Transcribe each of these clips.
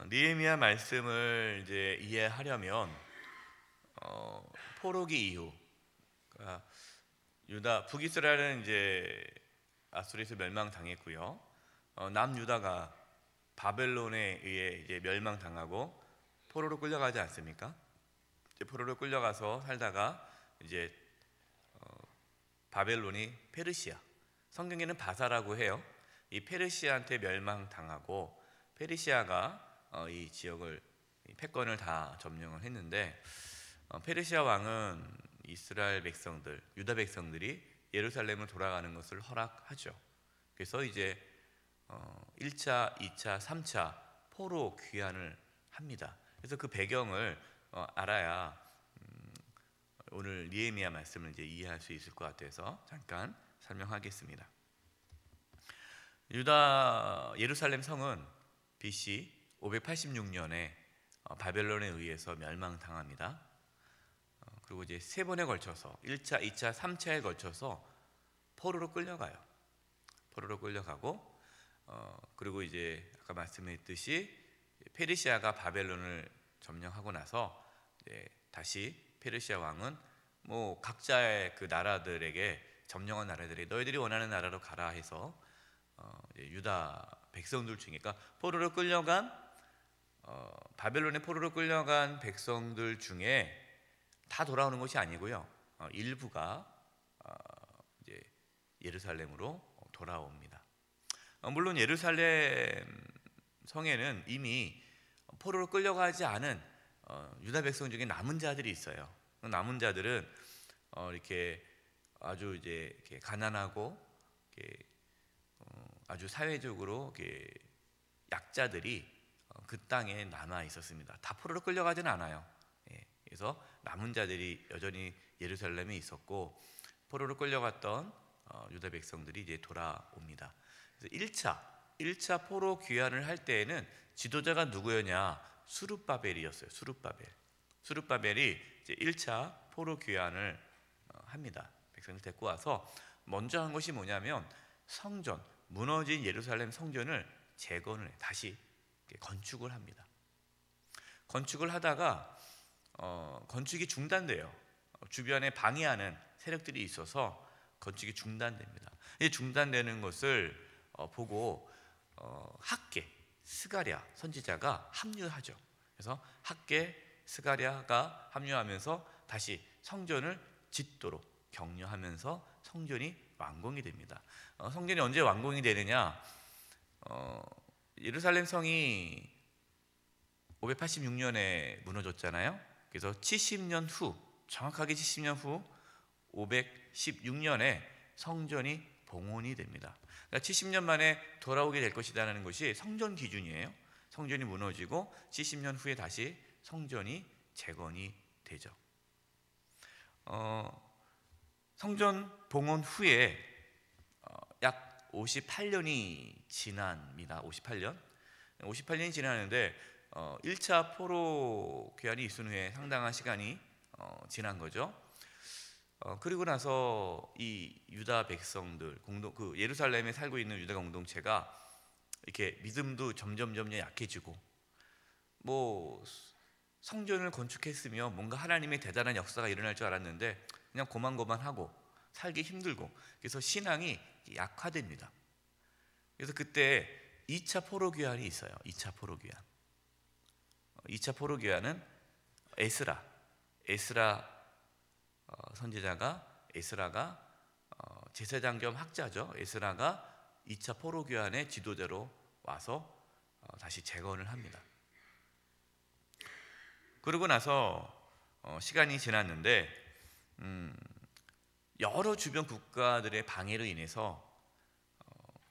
느헤미야 말씀을 이제 이해하려면 포로기 이후, 그러니까 유다 북이스라엘은 이제 아수르에서 멸망당했고요. 남유다가 바벨론에 의해 이제 멸망당하고 포로로 끌려가지 않습니까? 이제 포로로 끌려가서 살다가 이제 바벨론이 페르시아, 성경에는 바사라고 해요. 이 페르시아한테 멸망당하고 페르시아가 이 지역을 패권을 다 점령을 했는데 페르시아 왕은 이스라엘 백성들, 유다 백성들이 예루살렘을 돌아가는 것을 허락하죠. 그래서 이제 1차, 2차, 3차 포로 귀환을 합니다. 그래서 그 배경을 알아야 오늘 느헤미야 말씀을 이제 이해할 수 있을 것 같아서 잠깐 설명하겠습니다. 유다 예루살렘 성은 BC 586년에 바벨론에 의해서 멸망당합니다. 그리고 이제 세 번에 걸쳐서 1차, 2차, 3차에 걸쳐서 포로로 끌려가요. 포로로 끌려가고 그리고 이제 아까 말씀했듯이 페르시아가 바벨론을 점령하고 나서 다시 페르시아 왕은 뭐 각자의 그 나라들에게 점령한 나라들이 너희들이 원하는 나라로 가라 해서 유다 백성들 중에, 그러니까 포로로 끌려간 바벨론의 포로로 끌려간 백성들 중에 다 돌아오는 것이 아니고요. 일부가 이제 예루살렘으로 돌아옵니다. 물론 예루살렘 성에는 이미 포로로 끌려가지 않은 유다 백성 중에 남은 자들이 있어요. 남은 자들은 이렇게 아주 이제 이렇게 가난하고 이렇게 아주 사회적으로 이렇게 약자들이 그 땅에 남아 있었습니다. 다 포로로 끌려가지는 않아요. 그래서 남은 자들이 여전히 예루살렘에 있었고 포로로 끌려갔던 유다 백성들이 이제 돌아옵니다. 그래서 1차 포로 귀환을 할 때에는 지도자가 누구였냐? 스룹바벨이었어요. 스룹바벨이 이제 1차 포로 귀환을 합니다. 백성을 데리고 와서 먼저 한 것이 뭐냐면 성전, 무너진 예루살렘 성전을 재건을 다시 건축을 합니다. 건축을 하다가 건축이 중단돼요. 주변에 방해하는 세력들이 있어서 건축이 중단됩니다. 이 중단되는 것을 보고 학계, 스가랴 선지자가 합류하죠. 그래서 학계, 스가랴가 합류하면서 다시 성전을 짓도록 격려하면서 성전이 완공이 됩니다. 성전이 언제 완공이 되느냐? 예루살렘 성이 586년에 무너졌잖아요. 그래서 70년 후, 정확하게 70년 후 516년에 성전이 봉헌이 됩니다. 그러니까 70년 만에 돌아오게 될 것이라는 것이 성전 기준이에요. 성전이 무너지고 70년 후에 다시 성전이 재건이 되죠. 성전 봉헌 후에 약 58년이 지납니다. 58년이 지나는데 1차 포로 귀환이 있은 후에 상당한 시간이 지난 거죠. 그리고 나서 이 유다 백성들 그 예루살렘에 살고 있는 유다 공동체가 이렇게 믿음도 점점 약해지고 뭐 성전을 건축했으며 뭔가 하나님의 대단한 역사가 일어날 줄 알았는데 그냥 고만고만하고 살기 힘들고 그래서 신앙이 약화됩니다. 그래서 그때 2차 포로 귀환이 있어요. 2차 포로 귀환은 에스라 에스라가 제사장 겸 학자죠. 에스라가 2차 포로 귀환의 지도자로 와서 다시 재건을 합니다. 그러고 나서 시간이 지났는데 여러 주변 국가들의 방해로 인해서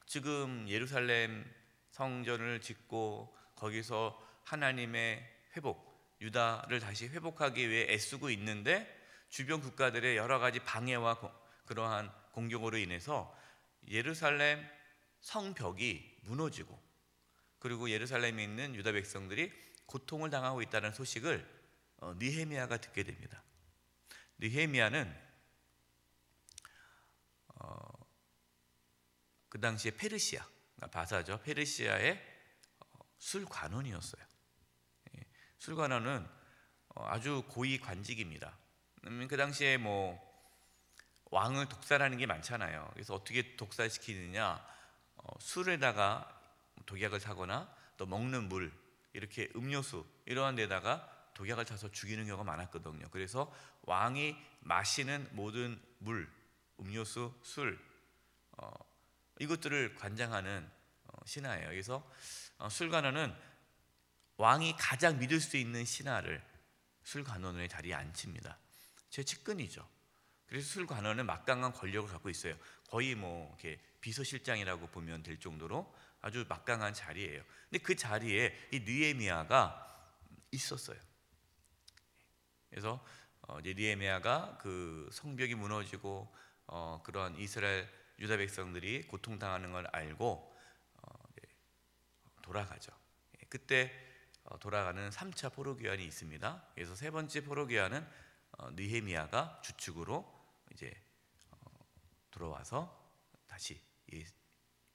지금 예루살렘 성전을 짓고 거기서 하나님의 회복, 유다를 다시 회복하기 위해 애쓰고 있는데 주변 국가들의 여러 가지 방해와 그러한 공격으로 인해서 예루살렘 성벽이 무너지고 그리고 예루살렘에 있는 유다 백성들이 고통을 당하고 있다는 소식을 느헤미야가 듣게 됩니다. 느헤미야는 그 당시에 페르시아, 바사죠. 페르시아의 술관원이었어요. 술관원은 아주 고위 관직입니다. 그 당시에 뭐 왕을 독살하는 게 많잖아요. 그래서 어떻게 독살시키느냐, 술에다가 독약을 타거나 또 먹는 물, 이렇게 음료수 이러한 데다가 독약을 타서 죽이는 경우가 많았거든요. 그래서 왕이 마시는 모든 물, 음료수, 술, 이것들을 관장하는 신하예요. 그래서 술관원은 왕이 가장 믿을 수 있는 신하를 술관원의 자리에 앉힙니다. 최측근이죠. 그래서 술관원은 막강한 권력을 갖고 있어요. 거의 뭐 이렇게 비서실장이라고 보면 될 정도로 아주 막강한 자리예요. 근데 그 자리에 이 느헤미야가 있었어요. 그래서 이제 느헤미야가 그 성벽이 무너지고 그런 이스라엘 유다 백성들이 고통당하는 걸 알고 돌아가죠. 그때 돌아가는 3차 포로기환이 있습니다. 그래서 세 번째 포로기환은 느헤미야가 주축으로 이제 들어와서 다시 이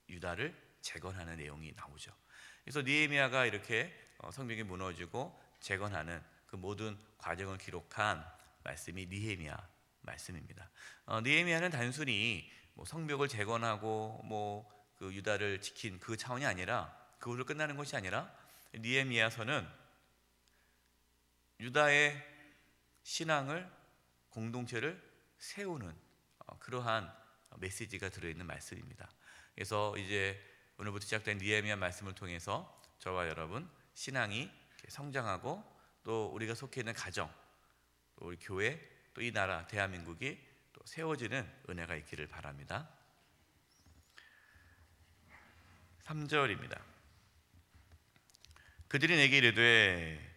유다를 재건하는 내용이 나오죠. 그래서 느헤미야가 이렇게 성벽이 무너지고 재건하는 그 모든 과정을 기록한 말씀이 느헤미야 말씀입니다. 느헤미야는 단순히 뭐 성벽을 재건하고 뭐 그 유다를 지킨 그 차원이 아니라, 그걸로 끝나는 것이 아니라 느헤미야서는 유다의 신앙을, 공동체를 세우는 그러한 메시지가 들어있는 말씀입니다. 그래서 이제 오늘부터 시작된 느헤미야 말씀을 통해서 저와 여러분 신앙이 성장하고 또 우리가 속해 있는 가정, 또 우리 교회, 또 이 나라 대한민국이 또 세워지는 은혜가 있기를 바랍니다. 3절입니다. 그들이 내게 이르되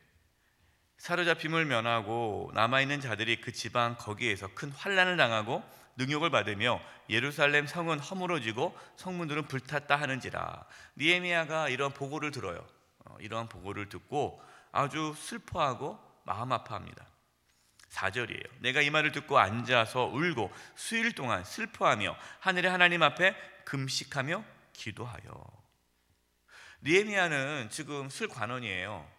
사로잡힘을 면하고 남아있는 자들이 그 지방 거기에서 큰 환난을 당하고 능욕을 받으며 예루살렘 성은 허물어지고 성문들은 불탔다 하는지라. 느헤미야가 이런 보고를 들어요. 이러한 보고를 듣고 아주 슬퍼하고 마음 아파합니다. 4절이에요. 내가 이 말을 듣고 앉아서 울고 수일 동안 슬퍼하며 하늘의 하나님 앞에 금식하며 기도하여. 느헤미야는 지금 술관원이에요.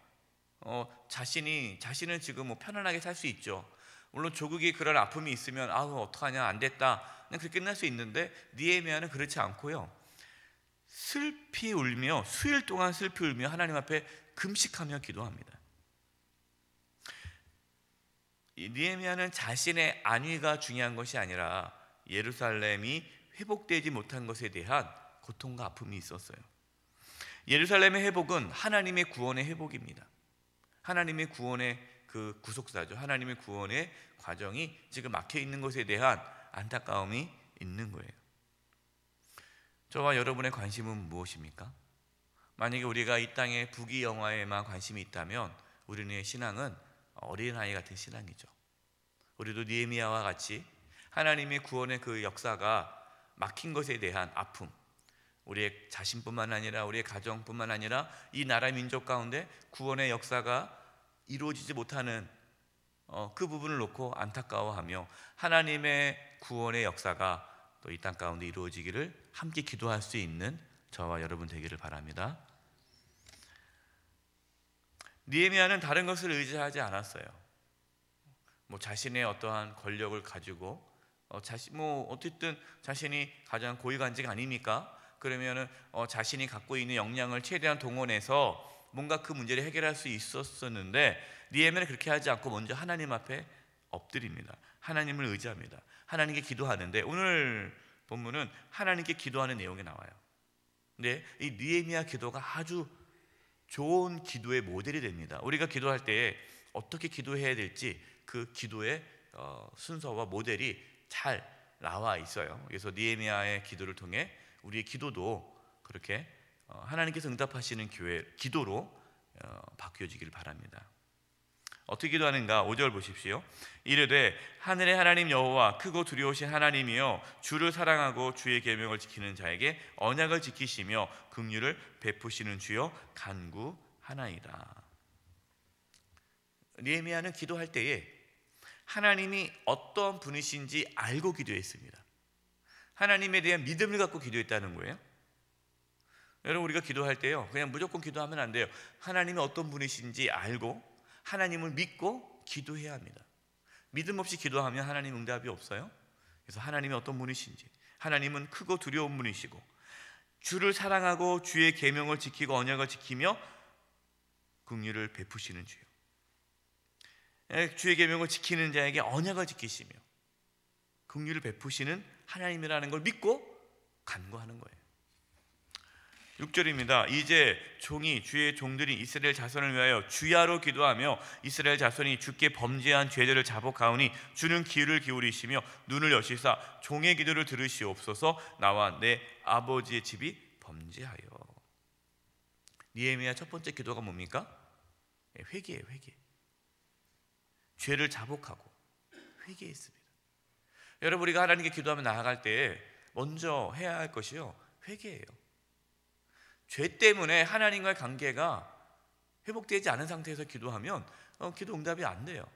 자신은 지금 뭐 편안하게 살 수 있죠. 물론 조국이 그런 아픔이 있으면 어떡하냐, 안 됐다, 그냥 그렇게 끝날 수 있는데 느헤미야는 그렇지 않고요. 슬피 울며 수일 동안 슬피 울며 하나님 앞에 금식하며 기도합니다. 이 느헤미야는 자신의 안위가 중요한 것이 아니라 예루살렘이 회복되지 못한 것에 대한 고통과 아픔이 있었어요. 예루살렘의 회복은 하나님의 구원의 회복입니다. 하나님의 구원의 그 구속사죠. 하나님의 구원의 과정이 지금 막혀 있는 것에 대한 안타까움이 있는 거예요. 저와 여러분의 관심은 무엇입니까? 만약에 우리가 이 땅의 부귀영화에만 관심이 있다면 우리의 신앙은 어린아이 같은 신앙이죠. 우리도 느헤미야와 같이 하나님의 구원의 그 역사가 막힌 것에 대한 아픔, 우리의 자신뿐만 아니라 우리의 가정뿐만 아니라 이 나라 민족 가운데 구원의 역사가 이루어지지 못하는 그 부분을 놓고 안타까워하며 하나님의 구원의 역사가 또 이 땅 가운데 이루어지기를 함께 기도할 수 있는 저와 여러분 되기를 바랍니다. 느헤미야는 다른 것을 의지하지 않았어요. 뭐 자신의 어떠한 권력을 가지고 어쨌든 자신이 가장 고위관직 아닙니까? 그러면은 자신이 갖고 있는 역량을 최대한 동원해서 뭔가 그 문제를 해결할 수 있었었는데 느헤미야는 그렇게 하지 않고 먼저 하나님 앞에 엎드립니다. 하나님을 의지합니다. 하나님께 기도하는데 오늘 본문은 하나님께 기도하는 내용이 나와요. 근데 이 느헤미야 기도가 아주 좋은 기도의 모델이 됩니다. 우리가 기도할 때 어떻게 기도해야 될지 그 기도의 순서와 모델이 잘 나와 있어요. 그래서 느헤미야의 기도를 통해 우리의 기도도 그렇게 하나님께서 응답하시는 기도로 바뀌어지기를 바랍니다. 어떻게 기도하는가? 5절 보십시오. 이르되 하늘의 하나님 여호와 크고 두려우신 하나님이여 주를 사랑하고 주의 계명을 지키는 자에게 언약을 지키시며 긍휼을 베푸시는 주여 간구하나이다. 느헤미야는 기도할 때에 하나님이 어떤 분이신지 알고 기도했습니다. 하나님에 대한 믿음을 갖고 기도했다는 거예요. 여러분, 우리가 기도할 때요 그냥 무조건 기도하면 안 돼요. 하나님이 어떤 분이신지 알고 하나님을 믿고 기도해야 합니다. 믿음 없이 기도하면 하나님 응답이 없어요. 그래서 하나님이 어떤 분이신지, 하나님은 크고 두려운 분이시고 주를 사랑하고 주의 계명을 지키고 언약을 지키며 긍휼을 베푸시는 주요. 주의 계명을 지키는 자에게 언약을 지키시며 긍휼을 베푸시는 하나님이라는 걸 믿고 간구하는 거예요. 6절입니다. 이제 종이 주의 종들이 이스라엘 자손을 위하여 주야로 기도하며 이스라엘 자손이 주께 범죄한 죄들을 자복하오니 주는 귀를 기울이시며 눈을 여시사 종의 기도를 들으시옵소서. 나와 내 아버지의 집이 범죄하여. 느헤미야 첫 번째 기도가 뭡니까? 회개예요. 회개. 죄를 자복하고 회개했습니다. 여러분, 우리가 하나님께 기도하며 나아갈 때 먼저 해야 할 것이요, 회개예요. 죄 때문에 하나님과의 관계가 회복되지 않은 상태에서 기도하면 기도 응답이 안 돼요.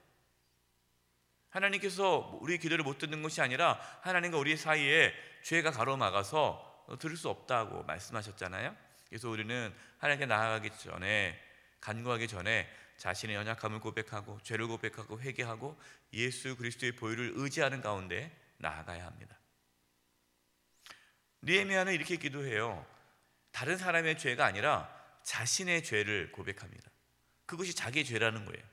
하나님께서 우리 기도를 못 듣는 것이 아니라 하나님과 우리 사이에 죄가 가로막아서 들을 수 없다고 말씀하셨잖아요. 그래서 우리는 하나님께 나아가기 전에, 간구하기 전에 자신의 연약함을 고백하고 죄를 고백하고 회개하고 예수 그리스도의 보혈을 의지하는 가운데 나아가야 합니다. 느헤미야는 이렇게 기도해요. 다른 사람의 죄가 아니라 자신의 죄를 고백합니다. 그것이 자기의 죄라는 거예요.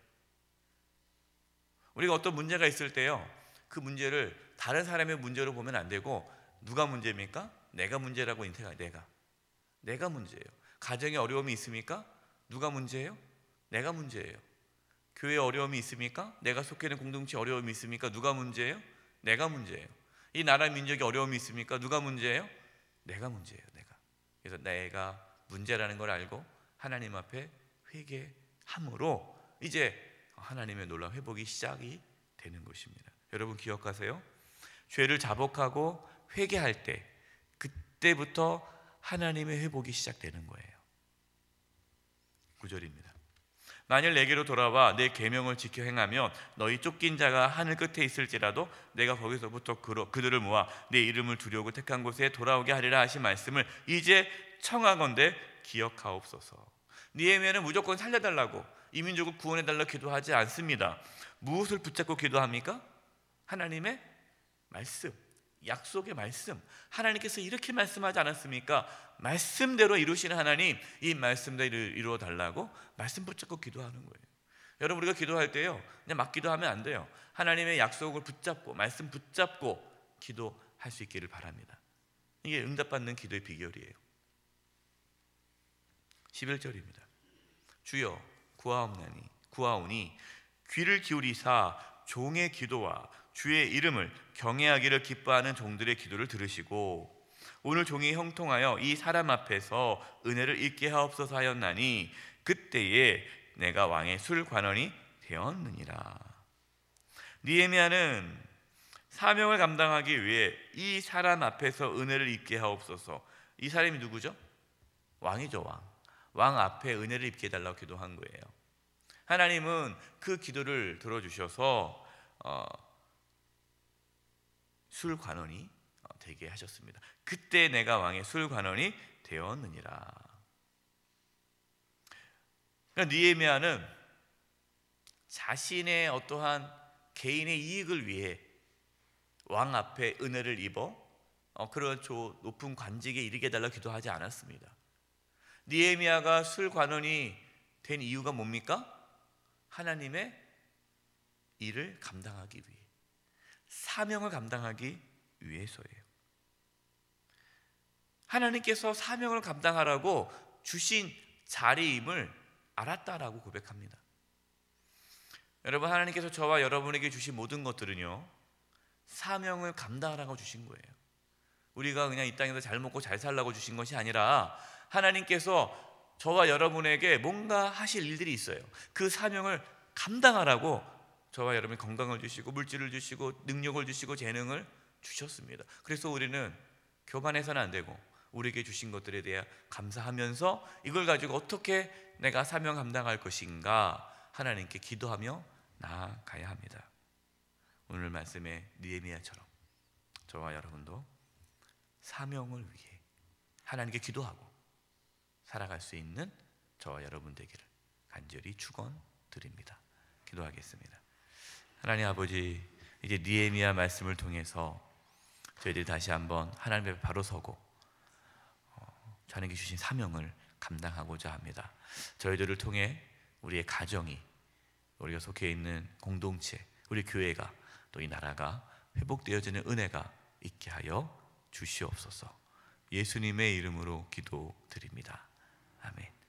우리가 어떤 문제가 있을 때요, 그 문제를 다른 사람의 문제로 보면 안 되고 누가 문제입니까? 내가 문제라고 인식해요. 내가 문제예요. 가정에 어려움이 있습니까? 누가 문제예요? 내가 문제예요. 교회에 어려움이 있습니까? 내가 속해 있는 공동체에 어려움이 있습니까? 누가 문제예요? 내가 문제예요. 이 나라 민족에 어려움이 있습니까? 누가 문제예요? 내가 문제예요. 그래서 내가 문제라는 걸 알고 하나님 앞에 회개함으로 이제 하나님의 놀라운 회복이 시작이 되는 것입니다. 여러분 기억하세요. 죄를 자복하고 회개할 때, 그때부터 하나님의 회복이 시작되는 거예요. 9절입니다. 만일 내게로 돌아와 내 계명을 지켜 행하면 너희 쫓긴 자가 하늘 끝에 있을지라도 내가 거기서부터 그들을 모아 내 이름을 두려고 택한 곳에 돌아오게 하리라 하신 말씀을 이제 청하건대 기억하옵소서. 느헤미야는 무조건 살려달라고, 이 민족을 구원해달라고 기도하지 않습니다. 무엇을 붙잡고 기도합니까? 하나님의 말씀, 약속의 말씀. 하나님께서 이렇게 말씀하지 않았습니까? 말씀대로 이루시는 하나님, 이 말씀대로 이루어 달라고 말씀 붙잡고 기도하는 거예요. 여러분, 우리가 기도할 때요, 그냥 막 기도하면 안 돼요. 하나님의 약속을 붙잡고 말씀 붙잡고 기도할 수 있기를 바랍니다. 이게 응답받는 기도의 비결이에요. 11절입니다. 주여 구하오니 귀를 기울이사 종의 기도와 주의 이름을 경외하기를 기뻐하는 종들의 기도를 들으시고 오늘 종이 형통하여 이 사람 앞에서 은혜를 잊게 하옵소서 하였나니 그때에 내가 왕의 술관원이 되었느니라. 느헤미야는 사명을 감당하기 위해 이 사람 앞에서 은혜를 입게 하옵소서. 이 사람이 누구죠? 왕이죠. 왕 앞에 은혜를 입게 해달라고 기도한 거예요. 하나님은 그 기도를 들어주셔서 술관원이 되게 하셨습니다. 그때 내가 왕의 술관원이 되었느니라. 그러니까 느헤미야는 자신의 어떠한 개인의 이익을 위해 왕 앞에 은혜를 입어 그런 높은 관직에 이르게 해달라고 기도하지 않았습니다. 느헤미야가 술관원이 된 이유가 뭡니까? 하나님의 일을 감당하기 위해, 사명을 감당하기 위해서예요. 하나님께서 사명을 감당하라고 주신 자리임을 알았다라고 고백합니다. 여러분, 하나님께서 저와 여러분에게 주신 모든 것들은요, 사명을 감당하라고 주신 거예요. 우리가 그냥 이 땅에서 잘 먹고 잘 살라고 주신 것이 아니라 하나님께서 저와 여러분에게 뭔가 하실 일들이 있어요. 그 사명을 감당하라고 저와 여러분이 건강을 주시고 물질을 주시고 능력을 주시고 재능을 주셨습니다. 그래서 우리는 교만해서는 안 되고 우리에게 주신 것들에 대해 감사하면서 이걸 가지고 어떻게 내가 사명 감당할 것인가 하나님께 기도하며 나아가야 합니다. 오늘 말씀의 느헤미야처럼 저와 여러분도 사명을 위해 하나님께 기도하고 살아갈 수 있는 저와 여러분 되기를 간절히 축원드립니다. 기도하겠습니다. 하나님 아버지, 이제 느헤미야 말씀을 통해서 저희들이 다시 한번 하나님 앞에 바로 서고 하나님께 주신 사명을 감당하고자 합니다. 저희들을 통해 우리의 가정이, 우리가 속해 있는 공동체, 우리 교회가, 또 이 나라가 회복되어지는 은혜가 있게 하여 주시옵소서. 예수님의 이름으로 기도드립니다. 아멘.